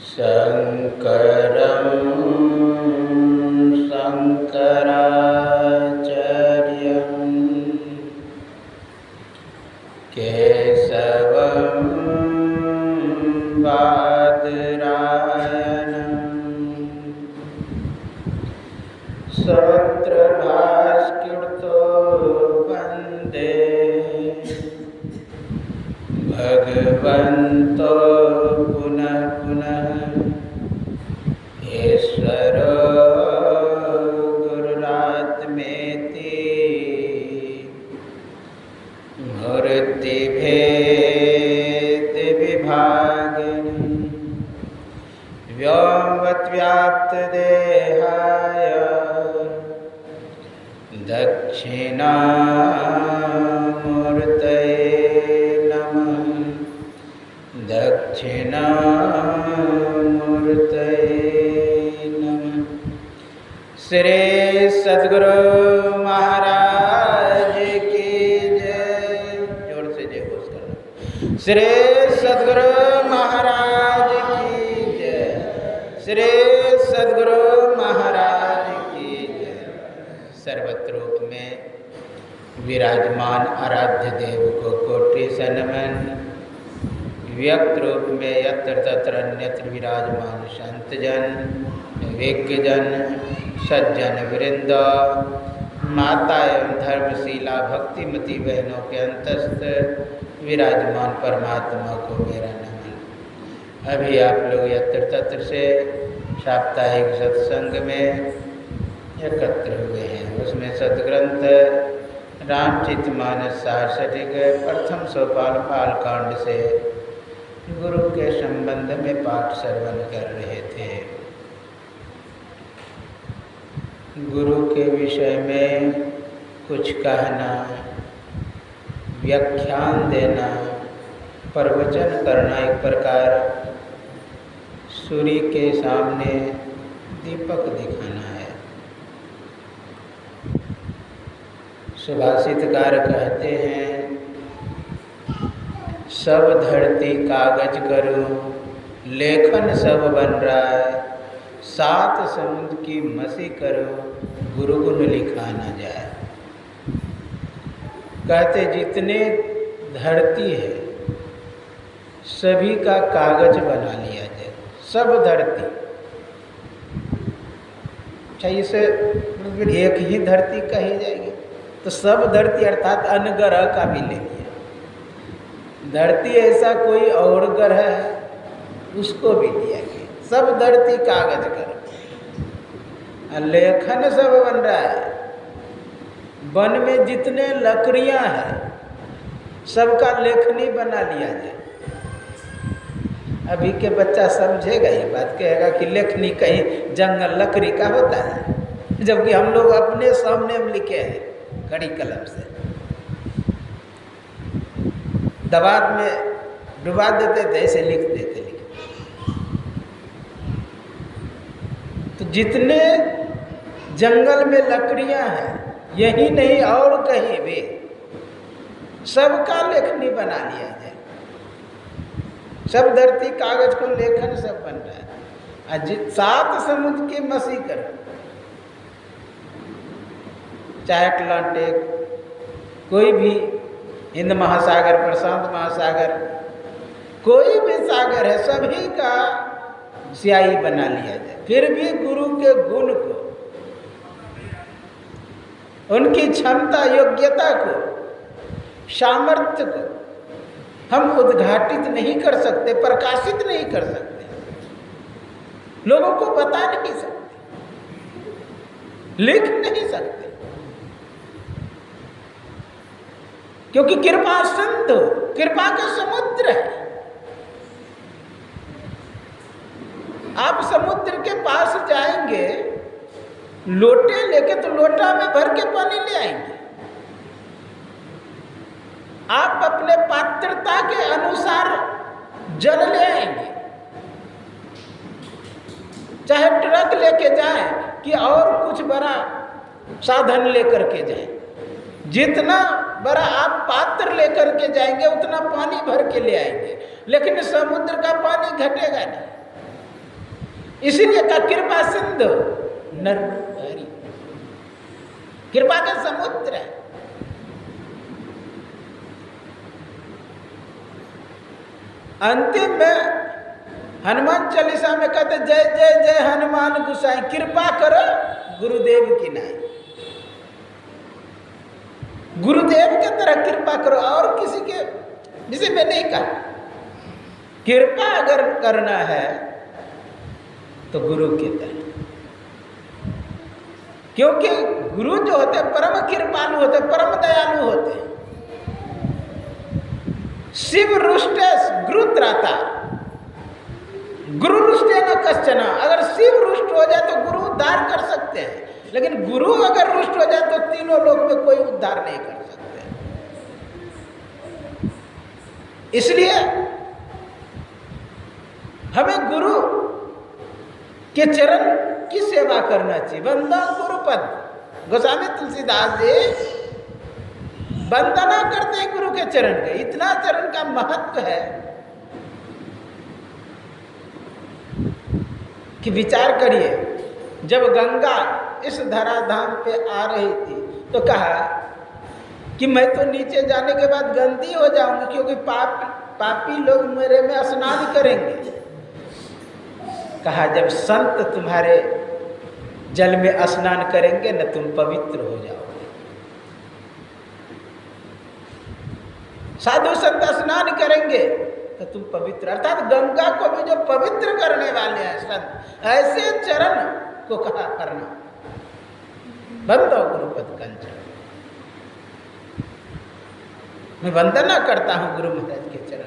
शङ्करं शङ्कराचार्यं केशवं बादरायणं स्तोत्रभास्कृतो वन्दे भगवन्तो पुनः पुनः ईश्वरो गुरुरात्मेति मूर्तिभेदविभागिनी व्योमवद्व्याप्तदेहाय दक्षिणामूर्तये नमः। दक्षिणामूर्तये नमः। श्री सद्गुरु महाराज की जय। जोर से जय घोष करना। श्री सद्गुरु महाराज की जय। श्री सद्गुरु महाराज की जय। सर्वत्र रूप में विराजमान आराध्य देव को कोटि से नमन। व्यक्त रूप में यत्र तत्र अन्यत्र विराजमान संतजन विज्ञजन सज्जन वृंद माता एवं धर्मशीला भक्तिमती बहनों के अंतस्थ विराजमान परमात्मा को मेरा नमन। अभी आप लोग यत्र तत्र से साप्ताहिक सत्संग में एकत्र हुए हैं। उसमें सदग्रंथ रामचरितमानस सारसठिक प्रथम सोपान बालकांड से गुरु के संबंध में पाठ श्रवण कर रहे थे। गुरु के विषय में कुछ कहना, व्याख्यान देना, प्रवचन करना एक प्रकार सूर्य के सामने दीपक दिखाना है। सुभाषितकार कहते हैं, सब धरती कागज करो, लेखन सब बन रहा है, सात समुद्र की मसी करो, गुरु गुण लिखा न जाए। कहते जितने धरती है सभी का कागज बना लिया जाए। सब धरती, चाहिए से एक ही धरती कही जाएगी तो सब धरती अर्थात अन्य ग्रह का भी ले लिया। धरती ऐसा कोई और ग्रह है उसको भी लिया गया। सब धरती कागज कर, लेखन सब बन रहा है। वन में जितने लकड़ियां हैं सबका लेखनी बना लिया जाए। अभी के बच्चा समझेगा ये बात, कहेगा कि लेखनी कहीं जंगल लकड़ी का होता है, जबकि हम लोग अपने सामने में लिखे हैं कड़ी कलम से। दवात में डुबा देते थे, ऐसे लिख देते। तो जितने जंगल में लकड़ियां हैं, यही नहीं और कहीं भी सबका लेखनी बना लिया जाए। सब धरती कागज को लेखन सब बन रहा है। सात समुद्र की मसी कर, चाहे अटलांटिक, कोई भी हिंद महासागर, प्रशांत महासागर, कोई भी सागर है, सभी का स्याही बना लिया जाए। फिर भी गुरु के गुण को, उनकी क्षमता, योग्यता को, सामर्थ्य को हम उद्घाटित नहीं कर सकते, प्रकाशित नहीं कर सकते, लोगों को बता नहीं सकते, लिख नहीं सकते, क्योंकि कृपा सिंधु, कृपा का समुद्र है। आप समुद्र के पास जाएंगे लोटे लेके तो लोटा में भर के पानी ले आएंगे। आप अपने पात्रता के अनुसार जल ले आएंगे, चाहे ट्रक लेके जाएं कि और कुछ बड़ा साधन लेकर के जाएं। जितना बड़ा आप पात्र लेकर के जाएंगे उतना पानी भर के ले आएंगे, लेकिन समुद्र का पानी घटेगा नहीं। इसीलिए का कृपा सिंधु नर हरि, कृपा का समुद्र है। अंतिम में हनुमान चालीसा में कहते जय जय जय हनुमान गोसाई, कृपा करो गुरुदेव की नाई। गुरुदेव के तरह कृपा करो, और किसी के जिसे मैं नहीं कहा। कृपा अगर करना है तो गुरु की तरह, क्योंकि गुरु जो होते हैं परम कृपालु होते हैं, परम दयालु होते हैं। शिव रुष्टे गुरु त्राता, गुरु रुष्टे न कश्चन। अगर शिव रुष्ट हो जाए तो गुरु उद्धार कर सकते हैं, लेकिन गुरु अगर रुष्ट हो जाए तो तीनों लोक में कोई उद्धार नहीं कर सकते। इसलिए हमें गुरु के चरण की सेवा करना चाहिए। वंदन गुरुपद, गोस्वामी तुलसीदास जी वंदना करते हैं गुरु के चरण के। इतना चरण का महत्व है कि विचार करिए, जब गंगा इस धराधाम पे आ रही थी तो कहा कि मैं तो नीचे जाने के बाद गंदी हो जाऊंगी, क्योंकि पापी लोग मेरे में स्नान करेंगे। कहा जब संत तुम्हारे जल में स्नान करेंगे न, तुम पवित्र हो जाओगे। साधु संत स्नान करेंगे तो तुम पवित्र, अर्थात गंगा को भी जो पवित्र करने वाले हैं संत, ऐसे चरण को कहा करना। बंदो गुरुपद कंचन, मैं वंदना करता हूं गुरु महाराज के चरण।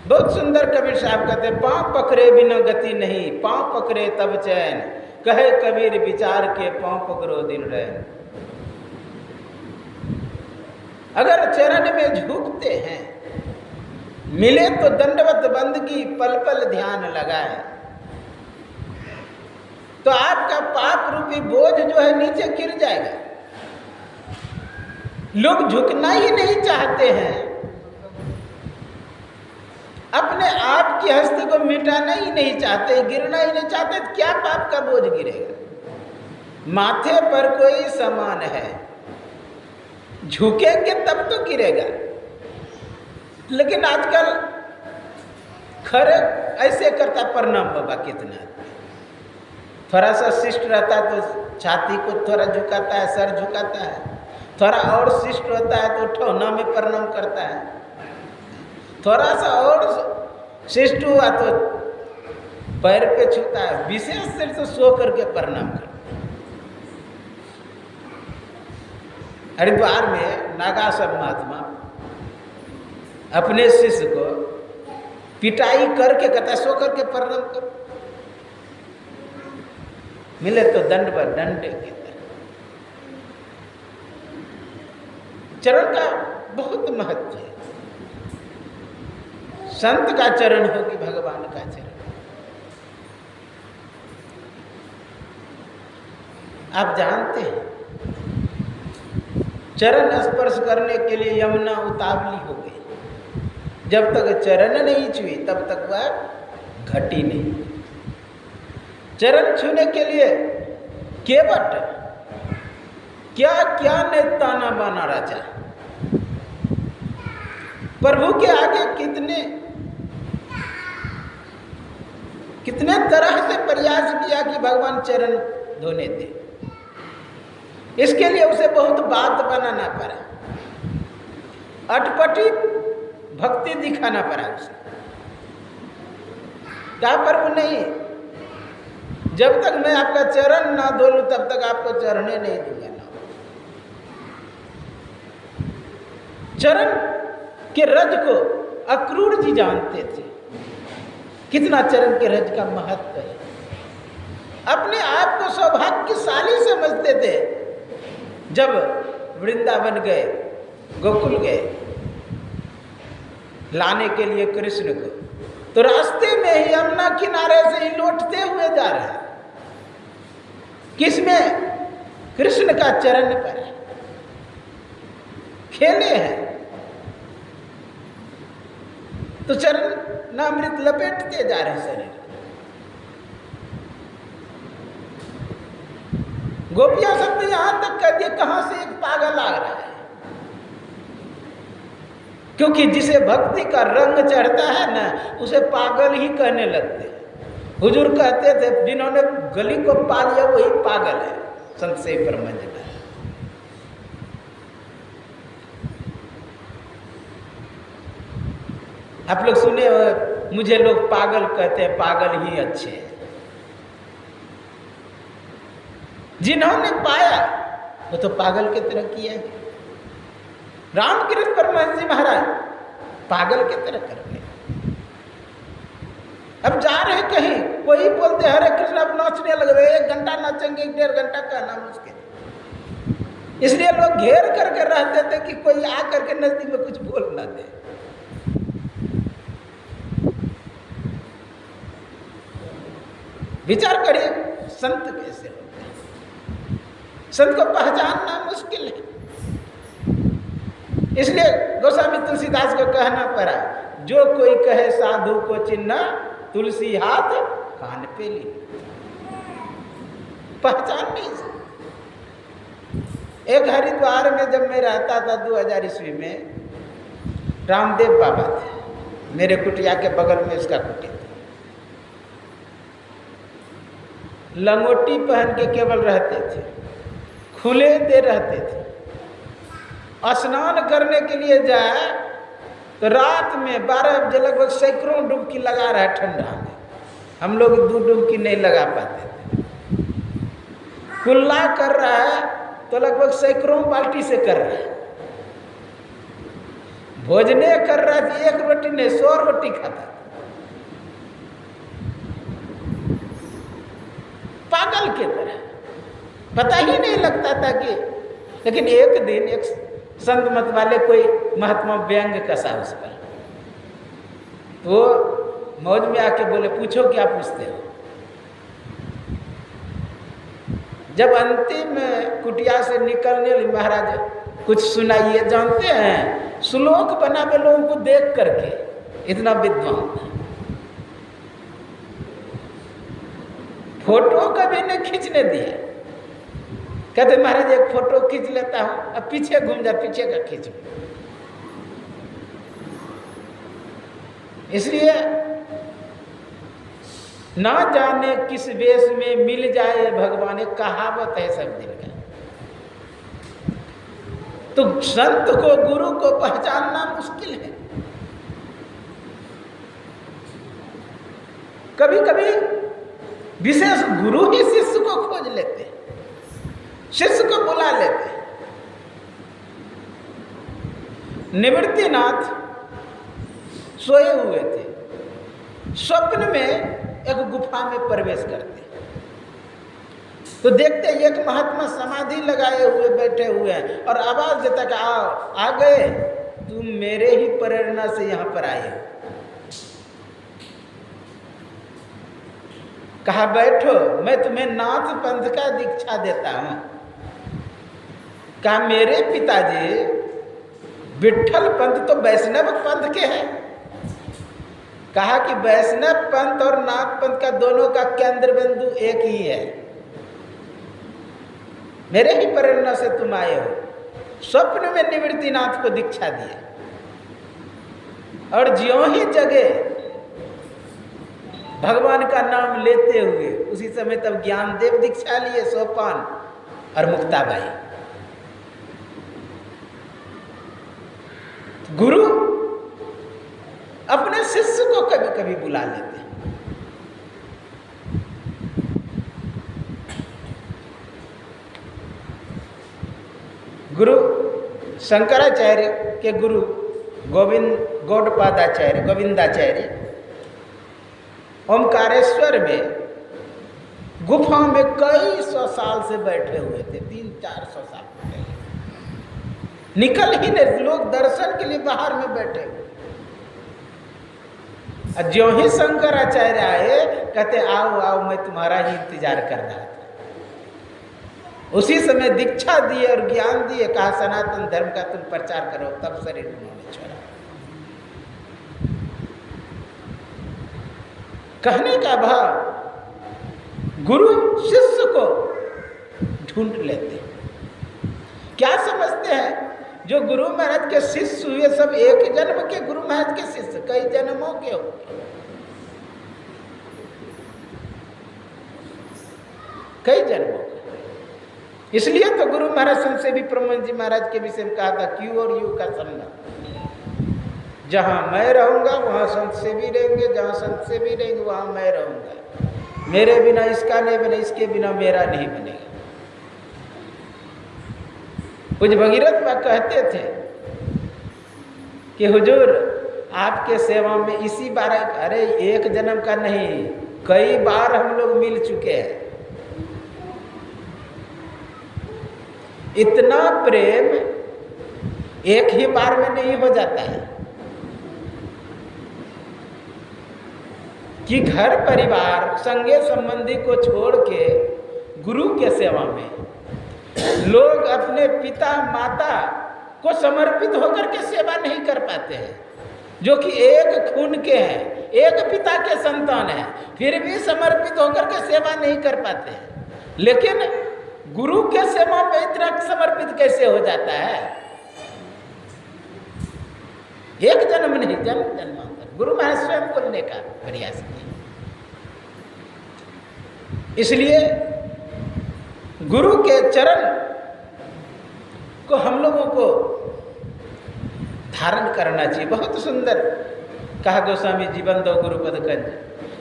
बहुत सुंदर कबीर साहब कहते हैं, पांव पकड़े बिना गति नहीं, पांव पकड़े तब चैन, कहे कबीर विचार के पांव पकड़ो दिन रैन। अगर चरण में झुकते हैं, मिले तो दंडवत बंदगी, पल पल ध्यान लगाए, तो आपका पाप रूपी बोझ जो है नीचे गिर जाएगा। लोग झुकना ही नहीं चाहते हैं, अपने आप की हस्ती को मिटाना ही नहीं चाहते, गिरना ही नहीं चाहते, तो क्या पाप का बोझ गिरेगा। माथे पर कोई समान है, झुकेंगे तब तो गिरेगा। लेकिन आजकल खरे ऐसे करता प्रणाम बाबा, कितना थोड़ा सा शिष्ट रहता है तो छाती को थोड़ा झुकाता है, सर झुकाता है। थोड़ा और शिष्ट होता है तो ठौना में प्रणाम करता है। थोड़ा सा और शिष्ट हुआ तो पैर पे छूता है। विशेष से तो सो करके प्रणाम करता है। हरिद्वार में नागासर महात्मा अपने शिष्य को पिटाई करके कहता है, सो करके प्रणाम करो। मिले तो दंड पर डंडे के तरह। चरण का बहुत महत्व है। संत का चरण हो कि भगवान का चरण। आप जानते हैं, चरण स्पर्श करने के लिए यमुना उतावली हो गई। जब तक चरण नहीं छुई तब तक वह घटी नहीं। चरण छूने के लिए केवट क्या क्या ने ताना बाना रचा। प्रभु के आगे कितने तरह से प्रयास किया कि भगवान चरण धोने दे। इसके लिए उसे बहुत बात बनाना पड़ा, अटपटी भक्ति दिखाना पड़ा उसे। क्या प्रभु नहीं, जब तक मैं आपका चरण ना धो लूं तब तक आपको चढ़ने नहीं दूंगा ना। चरण के रज को अक्रूर जी जानते थे, कितना चरण के रज का महत्व है। अपने आप को सौभाग्यशाली समझते थे। जब वृंदावन गए, गोकुल गए लाने के लिए कृष्ण को, तो रास्ते में ही यमुना किनारे से ही लौटते हुए जा रहे हैं। किसमें? कृष्ण का चरण पर है। खेले हैं, तो चरणामृत लपेटते जा रहे शरीर। गोपियां सब तो यहां तक कह दिए कहां से एक पागल आ रहा है, क्योंकि जिसे भक्ति का रंग चढ़ता है ना, उसे पागल ही कहने लगते हैं। हुजूर कहते थे जिन्होंने गली को पा लिया वही पागल है, संत से परमंज में। आप लोग सुने, मुझे लोग पागल कहते हैं, पागल ही अच्छे हैं। जिन्होंने पाया वो तो पागल की तरह किया है। रामकृष्ण परमहंस जी महाराज पागल की तरह कर गए। अब जा रहे कहीं, वही बोलते हरे कृष्ण, अब नाचने लग रहे, 1 घंटा नाचेंगे, 1.5 घंटा कहना मुश्किल। इसलिए लोग घेर करके रहते थे कि कोई आ करके नजदीक में कुछ बोल ना दे। विचार करिए संत कैसे होते हैं, संत को पहचानना मुश्किल है। इसलिए गोस्वामी तुलसीदास को कहना पड़ा, जो कोई कहे साधु को चिन्ह, तुलसी हाथ कान पे ली। पहचान नहीं सकते। एक हरिद्वार में जब मैं रहता था 2000 ईस्वी में, रामदेव बाबा थे, मेरे कुटिया के बगल में उसका कुटिया था। लंगोटी पहन के केवल रहते थे, खुले दे रहते थे। स्नान करने के लिए जाए तो रात में 12 बजे लगभग सैकड़ों डुबकी लगा रहा है ठंडा में। हम लोग 2 डुबकी नहीं लगा पाते थे। कुल्ला कर रहा है तो लगभग सैकड़ों बाल्टी से कर रहा है। भोजने कर रहा है तो 1 रोटी नहीं 100 रोटी खाता। पागल की तरह, पता ही नहीं लगता था कि। लेकिन एक दिन एक संत मत वाले कोई महात्मा व्यंग कसा उस पर, तो मौज में आके बोले, पूछो क्या पूछते हो। जब अंतिम कुटिया से निकलने लगे, महाराज कुछ सुनाइए। जानते हैं श्लोक बनावे लोगों को देख करके, इतना विद्वान। फोटो कभी नहीं खींचने दिया। कहते महाराज एक फोटो खींच लेता हूं, अब पीछे घूम जा, पीछे का खींच। इसलिए ना जाने किस वेश में मिल जाए भगवान, एक कहावत है सब दिन का। तो संत को गुरु को पहचानना मुश्किल है। कभी कभी विशेष गुरु ही शिष्य को खोज लेते हैं, शिष्य को बुला लेते हैं। निवृत्तिनाथ सोए हुए थे, स्वप्न में एक गुफा में प्रवेश करते, तो देखते एक महात्मा समाधि लगाए हुए बैठे हुए हैं और आवाज देता कि आओ, आ गए, तुम मेरे ही प्रेरणा से यहां पर आए हो। कहा बैठो, मैं तुम्हें नाथ पंथ का दीक्षा देता हूं। कहा मेरे पिताजी विट्ठल पंथ तो वैष्णव पंथ के हैं। कहा कि वैष्णव पंथ और नाथ पंथ का दोनों का केंद्र बिंदु एक ही है, मेरे ही प्रेरणा से तुम आए हो। स्वप्न में निवृत्तिनाथ को दीक्षा दिया और ज्यों ही जगे भगवान का नाम लेते हुए, उसी समय तब ज्ञानदेव दीक्षा लिए, सोपान और मुक्ताबाई। गुरु अपने शिष्य को कभी कभी बुला लेते हैं। गुरु शंकराचार्य के गुरु गोविंदाचार्य ओमकारेश्वर में गुफा में कई 100 साल से बैठे हुए थे, 300-400 साल पहले। निकल ही नहीं, लोग दर्शन के लिए बाहर में बैठे हुए। ज्यों ही शंकराचार्य आए, कहते आओ आओ, मैं तुम्हारा ही इंतजार कर रहा था। उसी समय दीक्षा दिए और ज्ञान दिए, कहा सनातन धर्म का तुम प्रचार करो, तब शरीर उन्होंने छोड़ा। कहने का भाव, गुरु शिष्य को ढूंढ लेते। क्या समझते हैं जो गुरु महाराज के शिष्य हुए सब एक जन्म के गुरु महाराज के शिष्य, कई जन्मों के होंगे, कई जन्मों के। इसलिए तो गुरु महाराज संत से भी ब्रह्मन जी महाराज के विषय में कहा था, क्यों और यू का संबंध, जहां मैं रहूंगा वहां संत से भी रहेंगे, जहां संत से भी रहेंगे वहां मैं रहूंगा। मेरे बिना इसका नहीं बने, इसके बिना मेरा नहीं बनेगा। कुछ भगीरथ बा कहते थे कि हुजूर आपके सेवा में इसी बार, अरे एक जन्म का नहीं, कई बार हम लोग मिल चुके हैं। इतना प्रेम एक ही बार में नहीं हो जाता है कि घर परिवार संगे संबंधी को छोड़ के गुरु के सेवा में लोग अपने पिता माता को समर्पित होकर के सेवा नहीं कर पाते हैं, जो कि एक खून के हैं, एक पिता के संतान हैं, फिर भी समर्पित होकर के सेवा नहीं कर पाते हैं। लेकिन गुरु के सेवा में इतना समर्पित कैसे हो जाता है? एक जन्म नहीं, जन्म जन्मांतर। गुरु महाराज स्वयं बोलने का प्रयास किया। इसलिए गुरु के चरण को हम लोगों को धारण करना चाहिए। बहुत सुंदर कहा गोस्वामी जीवन दो गुरुपद कंज,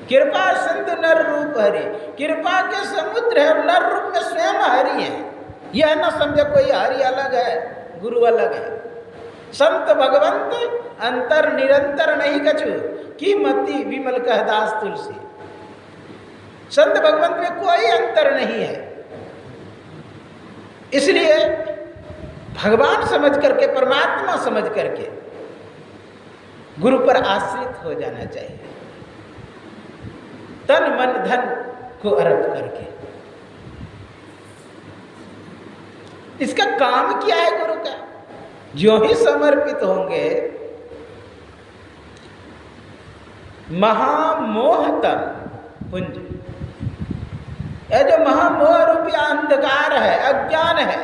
कृपा सिंधु नर रूप हरि, कृपा के समुद्र है, नर रूप में स्वयं हरि है। यह न समझे कोई हरि अलग है गुरु अलग है। संत भगवंत अंतर निरंतर नहीं कछु, की मति विमल कह दास तुलसी। संत भगवंत में कोई अंतर नहीं है। इसलिए भगवान समझ करके, परमात्मा समझ करके गुरु पर आश्रित हो जाना चाहिए, तन मन धन को अर्पित करके। इसका काम क्या है गुरु का? जो ही समर्पित होंगे, महामोहतम पुंज, यह जो महामोह रूपी अंधकार है, अज्ञान है,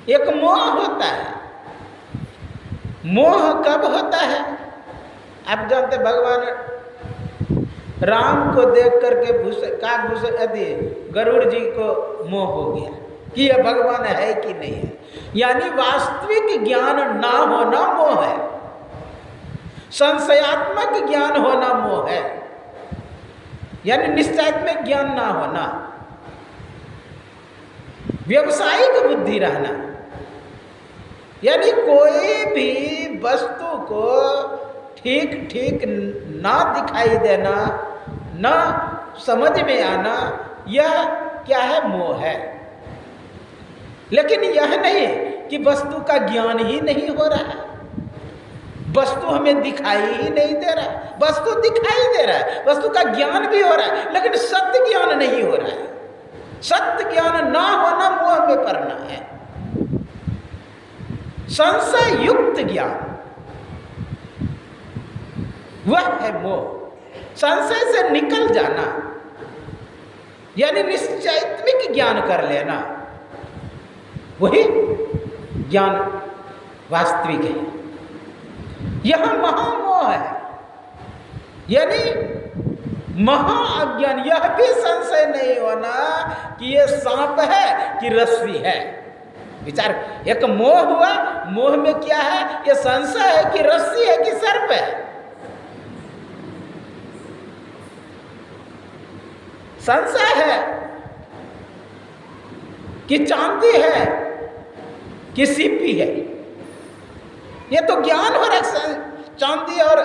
एक मोह होता है। मोह कब होता है? आप जानते भगवान राम को देख करके गरुड़ जी को मोह हो गया कि यह भगवान है कि नहीं है। यानी वास्तविक ज्ञान ना होना मोह है, संशयात्मक ज्ञान होना मोह है, यानी निश्चयात्मक ज्ञान ना होना, व्यवसायिक बुद्धि रहना, यानी कोई भी वस्तु को ठीक ठीक ना दिखाई देना, ना समझ में आना, यह क्या है? मोह है। लेकिन यह नहीं कि वस्तु का ज्ञान ही नहीं हो रहा है, वस्तु हमें दिखाई ही नहीं दे रहा है। वस्तु दिखाई दे रहा है, वस्तु का ज्ञान भी हो रहा है, लेकिन सत्य ज्ञान नहीं हो रहा है। सत्य ज्ञान ना होना मोह में पड़ना है। संशय युक्त ज्ञान वह है मोह। संशय से निकल जाना यानी निश्चयात्मक ज्ञान कर लेना, वही ज्ञान वास्तविक है। यह महामोह है, यानी महाअज्ञान। यह भी संशय नहीं होना कि यह सांप है कि रस्सी है। विचार, एक मोह हुआ, मोह में क्या है? यह संशय है कि रस्सी है कि सर्प है। संशय है कि चांदी है कि सीपी है। ये तो ज्ञान हो रहा है चांदी और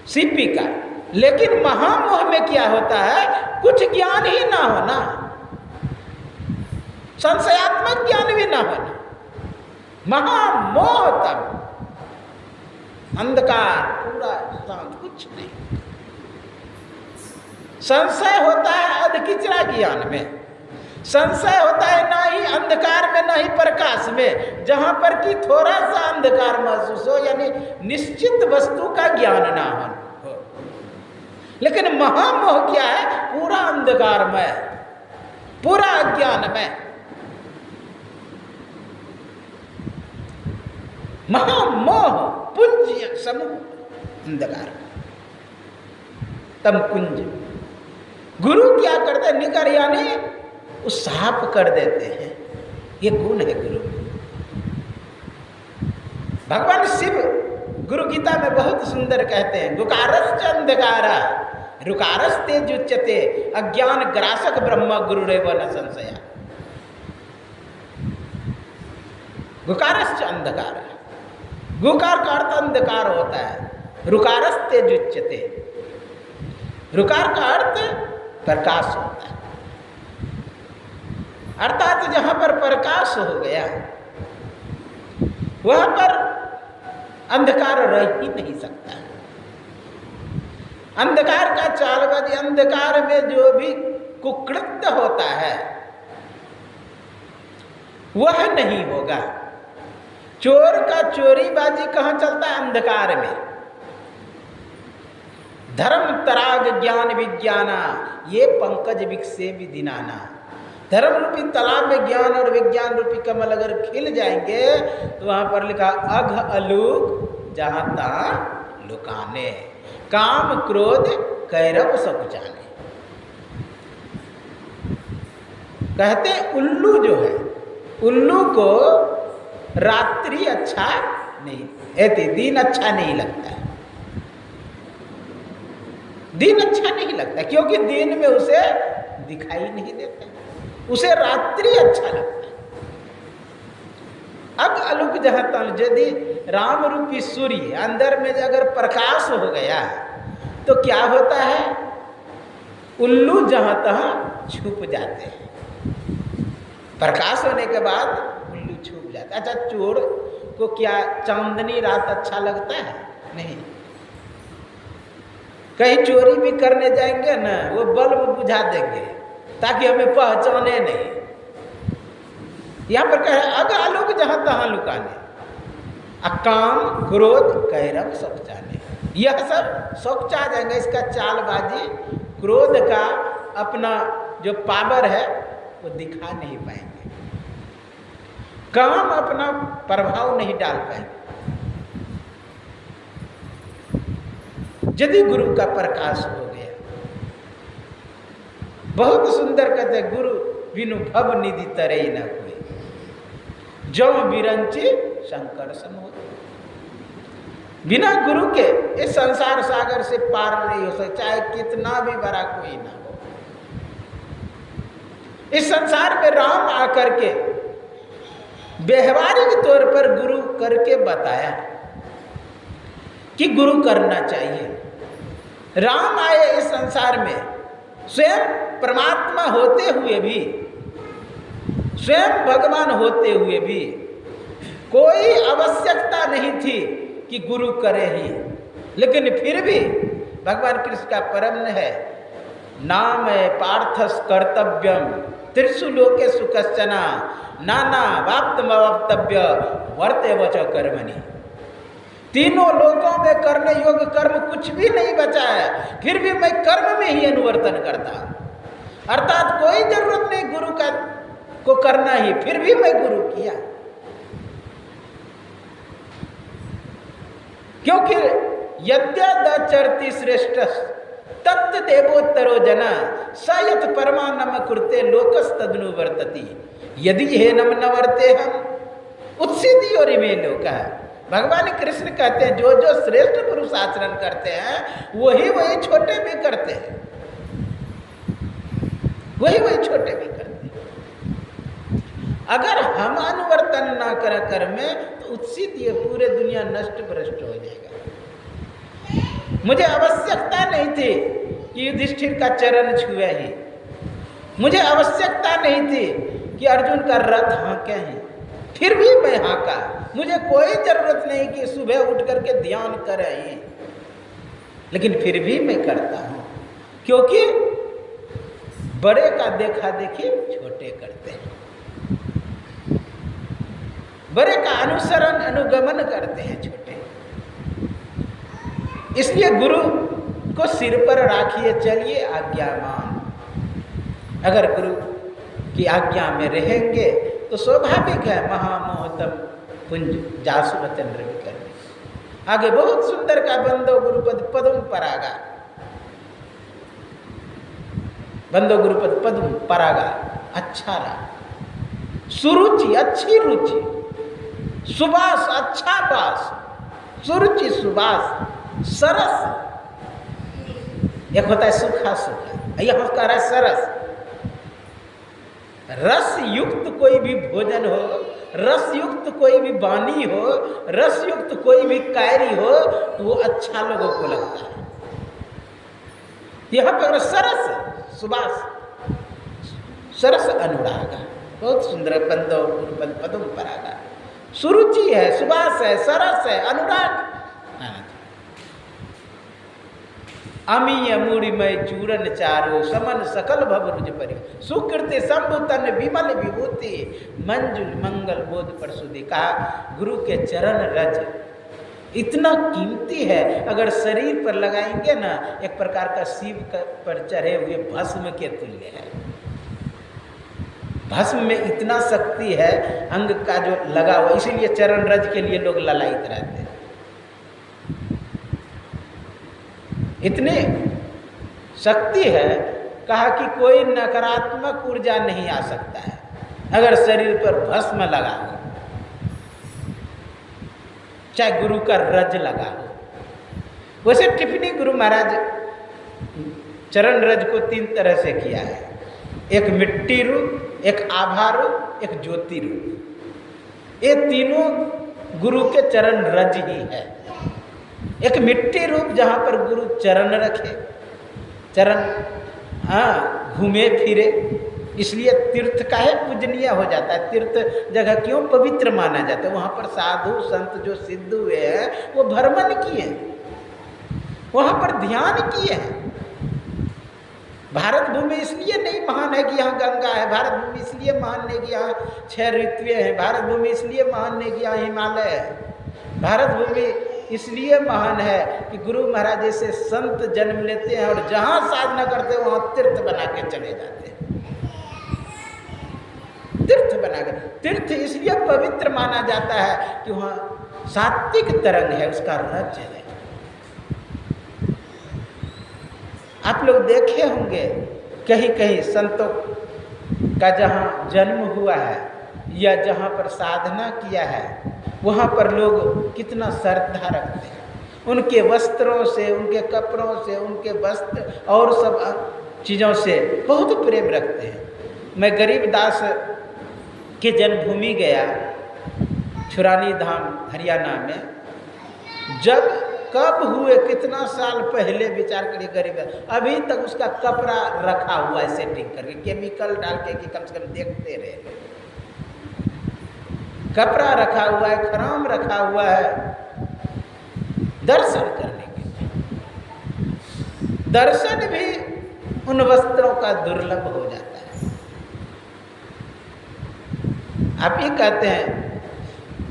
सीपी का। लेकिन महामोह में क्या होता है? कुछ ज्ञान ही ना होना, संशयात्मक ज्ञान भी ना होना। महामोह तब अंधकार, पूरा शांत, कुछ नहीं। संशय होता है अधकिचरा ज्ञान में। संशय होता है ना ही अंधकार में ना ही प्रकाश में। जहां पर कि थोड़ा सा अंधकार महसूस हो, यानी निश्चित वस्तु का ज्ञान ना हो। लेकिन महामोह क्या है? पूरा अंधकारमय, पूरा अज्ञानमय। महामोह पुंज समूह अंधकार, तम कुंज। गुरु क्या करते हैं? निकर यानी उस साफ कर देते हैं। ये गुण है गुरु। भगवान शिव गुरु गीता में बहुत सुंदर कहते हैं, गुकारश्च अंधकारा रुकारस्ते जुच्यते अज्ञान ग्रासक ब्रह्म गुरुरेव न संशया। गुकारश्च अंधकारा, गुकार का अर्थ अंधकार होता है। रुकारस्ते जुच्यते, रुकार का अर्थ प्रकाश होता है। अर्थात जहां पर प्रकाश हो गया वहां पर अंधकार रह ही नहीं सकता। अंधकार का चालबाजी, अंधकार में जो भी कुकृत्य होता है वह नहीं होगा। चोर का चोरीबाजी कहाँ चलता है? अंधकार में। धर्म तराग ज्ञान विज्ञाना ये पंकज विकसे विदिनाना। धर्म रूपी तालाब में ज्ञान और विज्ञान रूपी कमल अगर खिल जाएंगे तो वहां पर लिखा अघ अलूक जहां तहां लुकाने, काम क्रोध कैरव सब जाने। कहते हैं उल्लू जो है, उल्लू को रात्रि अच्छा नहीं, दिन अच्छा नहीं लगता है। दिन अच्छा नहीं लगता क्योंकि दिन में उसे दिखाई नहीं देता, उसे रात्रि अच्छा लगता है। अब अलुक जहां तक यदि राम रूपी सूर्य अंदर में अगर प्रकाश हो गया तो क्या होता है? उल्लू जहां तहां छुप जाते हैं। प्रकाश होने के बाद उल्लू छुप जाता है। अच्छा, चोर को क्या चांदनी रात अच्छा लगता है? नहीं। कहीं चोरी भी करने जाएंगे ना, वो बल्ब बुझा देंगे ताकि हमें पहचाने नहीं। यहां पर कह अग आलोक जहां तहां लुकाने, अकाम क्रोध कैरव सब जाने। यह सब सोचा जाएंगे। इसका चालबाजी, क्रोध का अपना जो पावर है वो दिखा नहीं पाएंगे, काम अपना प्रभाव नहीं डाल पाएंगे। यदि गुरु का प्रकाश हो गया, बहुत सुंदर कहते हैं, गुरु बिनु भव निधि तरे न कोई, जो बिरंची शंकर समो। बिना गुरु के इस संसार सागर से पार नहीं हो सकता, चाहे कितना भी बड़ा कोई ना हो। इस संसार में राम आकर के व्यवहारिक तौर पर गुरु करके बताया कि गुरु करना चाहिए। राम आए इस संसार में स्वयं परमात्मा होते हुए भी, स्वयं भगवान होते हुए भी कोई आवश्यकता नहीं थी कि गुरु करे ही, लेकिन फिर भी भगवान कृष्ण का परम है, नाम पार्थस कर्तव्यम त्रिषु लोके सुकश्चना नाना वाप्तमवाप्तव्य वर्ते वच कर्मणि। तीनों लोकों में करने योग्य कर्म कुछ भी नहीं बचा है, फिर भी मैं कर्म में ही अनुवर्तन करता। अर्थात कोई जरूरत नहीं गुरु का को करना ही, फिर भी मैं गुरु किया। क्योंकि यद्यदचरति श्रेष्ठ तत्त देवोत्तरो जना सयत परमानम कुरते लोकस्तदनु वर्तति यदि हेनम न वर्ते हम उत्सिद्धि और इमे लोका। भगवान कृष्ण कहते हैं जो जो श्रेष्ठ पुरुष आचरण करते हैं वही वही छोटे भी करते हैं, वही वही छोटे भी करते हैं। अगर हम अनुवर्तन ना करें कर्म में तो उत्सित ये पूरे दुनिया नष्ट भ्रष्ट हो जाएगा। मुझे आवश्यकता नहीं थी कि युधिष्ठिर का चरण छुए ही, मुझे आवश्यकता नहीं थी कि अर्जुन का रथ हाँके हैं, फिर भी मैं हाँका। मुझे कोई जरूरत नहीं कि सुबह उठ करके ध्यान करें, लेकिन फिर भी मैं करता हूँ। क्योंकि बड़े का देखा देखी छोटे करते हैं, बड़े का अनुसरण अनुगमन करते हैं छोटे। इसलिए गुरु को सिर पर राखिए चलिए आज्ञामान। अगर गुरु की आज्ञा में रहेंगे तो स्वाभाविक है महामोहतम पुंज जासु वचन रवि करने। आगे बहुत सुंदर का बंदो गुरुपद पदम परागा, बंदो गुरुपद पदम परागा, अच्छा रहा। सुरुचि अच्छी रुचि, सुबास अच्छा बास, सुरुचि सुबास सरस। एक होता है सूखा सूखा, यहाँ कह रहा है सरस। रस युक्त कोई भी भोजन हो, रस युक्त कोई भी वाणी हो, रस युक्त कोई भी कार्य हो तो वो अच्छा लोगों को लगता है। यहाँ पर सरस सुबास, सरस अनुराग, बहुत सुंदर बंदो पदम परागा। सुरुचि है, सुबास है, सरस है, अनुराग। अमीय मूढ़िमय चूरन चारो, समन सकल भवरुज परि। सुकृति संभुतन विमल विभूति, मंजुल मंगल बोध प्रसूति। कहा गुरु के चरण रज इतना कीमती है, अगर शरीर पर लगाएंगे ना एक प्रकार का शिव पर चढ़े हुए भस्म के तुल्य है। भस्म में इतना शक्ति है अंग का जो लगा हुआ, इसीलिए चरण रज के लिए लोग ललायित रहते हैं। इतनी शक्ति है, कहा कि कोई नकारात्मक ऊर्जा नहीं आ सकता है अगर शरीर पर भस्म लगा हो, चाहे गुरु का रज लगा हो। वैसे टिप्पणी गुरु महाराज चरण रज को 3 तरह से किया है, एक मिट्टी रूप, एक आभा रूप, एक ज्योति रूप। ये तीनों गुरु के चरण रज ही है। एक मिट्टी रूप जहाँ पर गुरु चरण रखे, चरण घूमे फिरे, इसलिए तीर्थ का है पूजनीय हो जाता है। तीर्थ जगह क्यों पवित्र माना जाता है? वहाँ पर साधु संत जो सिद्ध हुए हैं वो भ्रमण किए हैं, वहाँ पर ध्यान किए हैं। भारत भूमि इसलिए नहीं महान है कि यहाँ गंगा है, भारत भूमि इसलिए महान नहीं कि यहाँ 6 ऋतुएं हैं, भारत भूमि इसलिए महान नहीं कि यहाँ हिमालय है। भारत भूमि इसलिए महान है कि गुरु महाराज जैसे संत जन्म लेते हैं और जहाँ साधना करते हैं वहाँ तीर्थ बना के चले जाते हैं। तीर्थ बना के, तीर्थ इसलिए पवित्र माना जाता है कि वहाँ सात्विक तरंग है, उसका रज है। आप लोग देखे होंगे कहीं कहीं संतों का जहाँ जन्म हुआ है या जहाँ पर साधना किया है वहाँ पर लोग कितना श्रद्धा रखते हैं। उनके वस्त्रों से, उनके कपड़ों से, उनके वस्त्र और सब चीज़ों से बहुत प्रेम रखते हैं। मैं गरीबदास के जन्मभूमि गया, छुरानी धाम हरियाणा में। जब कब हुए, कितना साल पहले, विचार करिए गरीब, अभी तक उसका कपड़ा रखा हुआ है सेटिंग करके, केमिकल डाल के कि कम से कम देखते रहे। कपड़ा रखा हुआ है, खराम रखा हुआ है दर्शन करने के लिए। दर्शन भी उन वस्त्रों का दुर्लभ हो जाता है। आप ही कहते हैं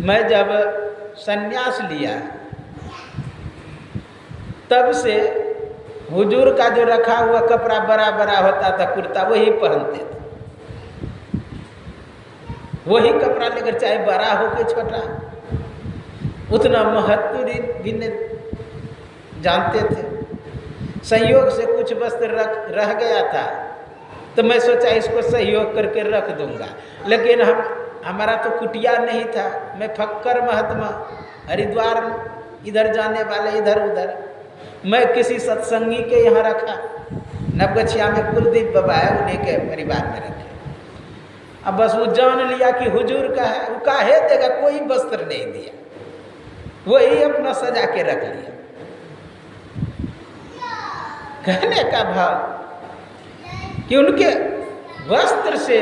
मैं जब संन्यास लिया तब से हुजूर का जो रखा हुआ कपड़ा बड़ा बड़ा होता था, कुर्ता, वही पहनते थे। वही कपड़ा लेकर, चाहे बड़ा हो के छोटा, उतना महत्व भी नहीं जानते थे। संयोग से कुछ वस्त्र रह गया था तो मैं सोचा इसको सहयोग करके रख दूंगा, लेकिन हमारा तो कुटिया नहीं था। मैं फक्कर महात्मा, हरिद्वार इधर जाने वाले इधर उधर, मैं किसी सत्संगी के यहाँ रखा। नवगछिया में कुलदीप बाबा है, उन्हीं के परिवार में रखे। अब बस वो जान लिया कि हुजूर का है, वो काहे देगा, कोई वस्त्र नहीं दिया, वही अपना सजा के रख लिया। कहने का भाव कि उनके वस्त्र से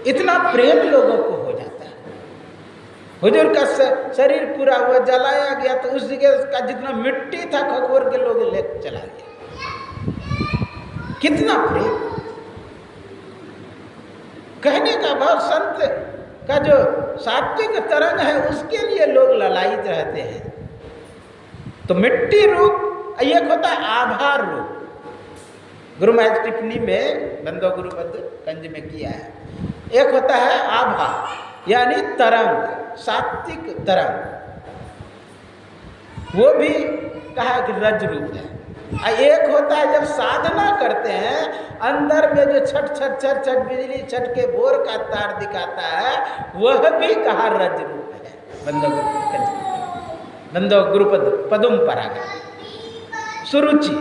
इतना प्रेम लोगों को हो जाता है। हुजूर का शरीर पूरा हुआ जलाया गया तो उस जगह का जितना मिट्टी था खखोर के लोग ले चला गया। कितना प्रेम, कहने का भाव संत का जो सात्विक तरंग है उसके लिए लोग ललायित रहते हैं। तो मिट्टी रूप एक होता है आभार रूप। गुरु महाराज टिप्पणी में बंदो गुरुपद कंज में किया है। एक होता है आभा यानी तरंग, सात्विक तरंग, वो भी कहा कि रज रूप है। एक होता है जब साधना करते हैं अंदर में जो छट छट छट छट बिजली छट के बोर का तार दिखाता है वह भी कहा रज रूप है। बंदो गुरुपद पदुम पराग सुरुचि।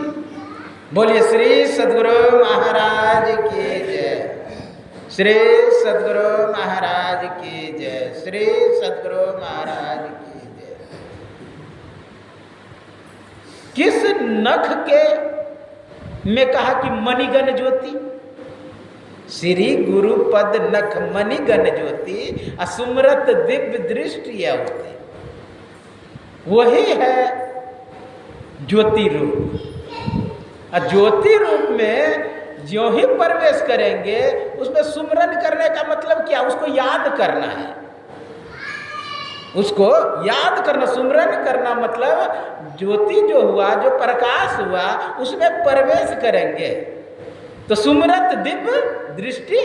बोलिए श्री सद्गुरु महाराज की जय, श्री सद्गुरु महाराज की जय, श्री सद्गुरु महाराज की जय। किस नख के में कहा कि मणिगण ज्योति, श्री गुरुपद नख मणिगण ज्योति असुमरत दिव्य दृष्टि होती, वही है ज्योति रूप। ज्योति रूप में जो ही प्रवेश करेंगे उसमें सुमरन करने का मतलब क्या, उसको याद करना है, उसको याद करना। सुमरन करना मतलब ज्योति जो हुआ, जो प्रकाश हुआ उसमें प्रवेश करेंगे तो सुमरत दिव्य दृष्टि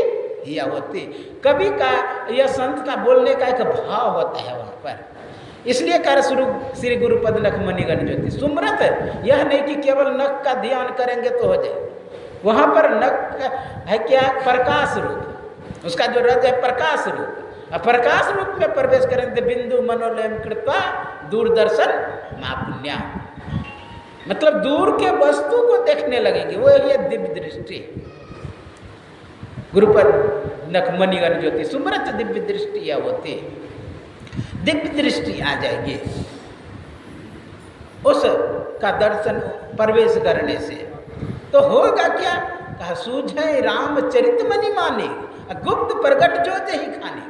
ही होती। कवि का यह संत का बोलने का एक भाव होता है वहाँ पर, इसलिए कार्य शुरू श्री गुरुपद नख मणिगण ज्योति। सुमरत यह नहीं कि केवल नख का ध्यान करेंगे तो हो जाए, वहाँ पर नख है क्या, प्रकाश रूप, उसका जो रज है प्रकाश रूप। प्रकाश रूप में प्रवेश करेंगे बिंदु मनोलयम कृत्वा दूरदर्शन महापुण्या, मतलब दूर के वस्तु को देखने लगेंगे, वो है दिव्य दृष्टि। गुरुपद नख मणिगण ज्योति सुमरत दिव्य दृष्टि या होती, दिव्य दृष्टि आ जाएगी उस का दर्शन प्रवेश करने से। तो होगा क्या, कहा सूझे रामचरित मणि माने गुप्त प्रगट जो ही खाने।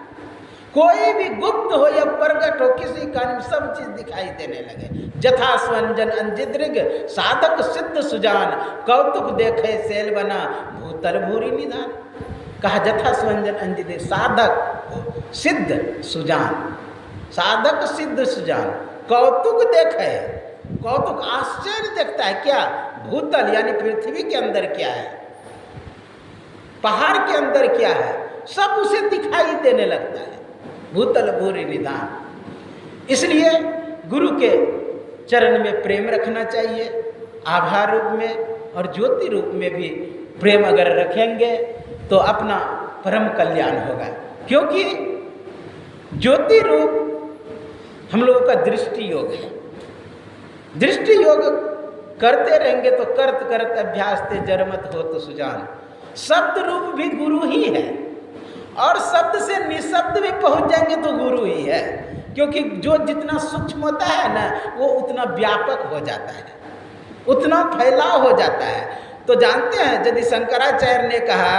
कोई भी गुप्त हो या प्रगट हो किसी कारण सब चीज दिखाई देने लगे। जथा स्वंजन अंजिद्रिग साधक सिद्ध सुजान कौतुक देखे सेल बना भूतल भूरी निधान। कहा जथा स्वंजन अंजिद्रिग साधक सिद्ध सुजान, साधक सिद्ध सुजान कौतुक देखे, कौतुक आश्चर्य देखता है क्या, भूतल यानी पृथ्वी के अंदर क्या है, पहाड़ के अंदर क्या है, सब उसे दिखाई देने लगता है। भूतल भूरि निधान। इसलिए गुरु के चरण में प्रेम रखना चाहिए, आभार रूप में और ज्योति रूप में भी प्रेम अगर रखेंगे तो अपना परम कल्याण होगा। क्योंकि ज्योति रूप हम लोगों का दृष्टि योग है। दृष्टि योग करते रहेंगे तो करत करत अभ्यास ते जरमत हो तो सुजान। शब्द रूप भी गुरु ही है और शब्द से निशब्द भी पहुंच जाएंगे तो गुरु ही है। क्योंकि जो जितना सूक्ष्म होता है ना वो उतना व्यापक हो जाता है, उतना फैलाव हो जाता है। तो जानते हैं यदि शंकराचार्य ने कहा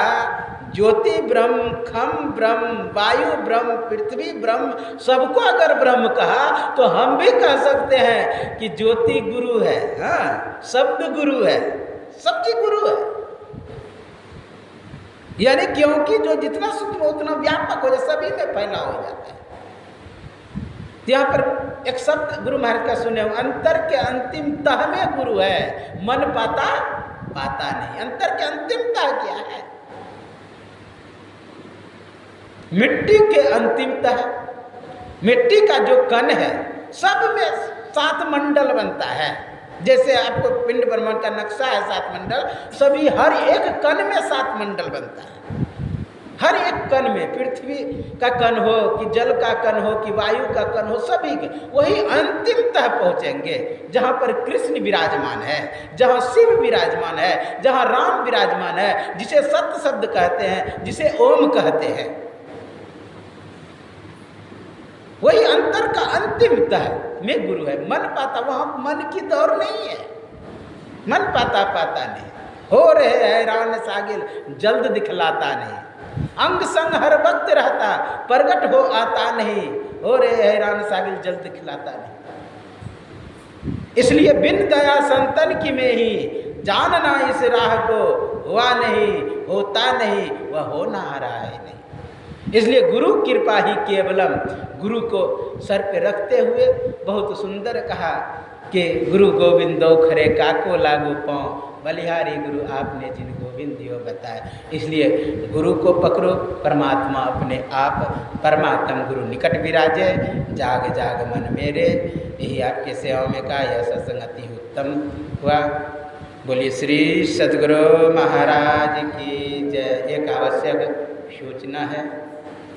ज्योति ब्रह्म, खम ब्रह्म, वायु ब्रह्म, पृथ्वी ब्रह्म, सबको अगर ब्रह्म कहा तो हम भी कह सकते हैं कि ज्योति गुरु है, हाँ, शब्द गुरु है, सब चीज गुरु है। यानी क्योंकि जो जितना सूक्ष्म उतना व्यापक हो जाए, सभी में फैला हो जाता है। यहाँ पर एक शब्द गुरु महाराज का सुने, अंतर के अंतिम तह में गुरु है, मन पाता पाता नहीं। अंतर के अंतिम तह क्या है? मिट्टी के अंतिम तह, मिट्टी का जो कण है सब में 7 मंडल बनता है। जैसे आपको पिंड ब्रह्मांड का नक्शा है 7 मंडल, सभी हर एक कण में 7 मंडल बनता है। हर एक कण में, पृथ्वी का कण हो कि जल का कण हो कि वायु का कण हो, सभी के वही अंतिम तह पहुँचेंगे जहाँ पर कृष्ण विराजमान है, जहाँ शिव विराजमान है, जहाँ राम विराजमान है, जिसे सत्य शब्द कहते हैं, जिसे ओम कहते हैं। वही अंतर का अंतिम तह में गुरु है। मन पाता, वहाँ मन की दौड़ नहीं है, मन पाता पाता नहीं, हो रहे हैरान सागिल जल्द दिखलाता नहीं, अंग संग हर वक्त रहता प्रगट हो आता नहीं, हो रहे हैरान सागिल जल्द दिखलाता नहीं। इसलिए बिन दया संतन की में ही जानना इस राह को हुआ नहीं, होता नहीं, वह हो ना रहा है नहीं। इसलिए गुरु कृपा ही केवलम, गुरु को सर पे रखते हुए बहुत सुंदर कहा कि गुरु गोविंदो खरे काको लागू पाँव, बलिहारी गुरु आपने जिन गोविंद दियो बताए। इसलिए गुरु को पकड़ो, परमात्मा अपने आप, परमात्म गुरु निकट विराजे, जाग जाग मन मेरे। यही आपके सेवा में का यह सत्संगति उत्तम हुआ। बोलिए श्री सद्गुरु महाराज की जय। एक आवश्यक सूचना है,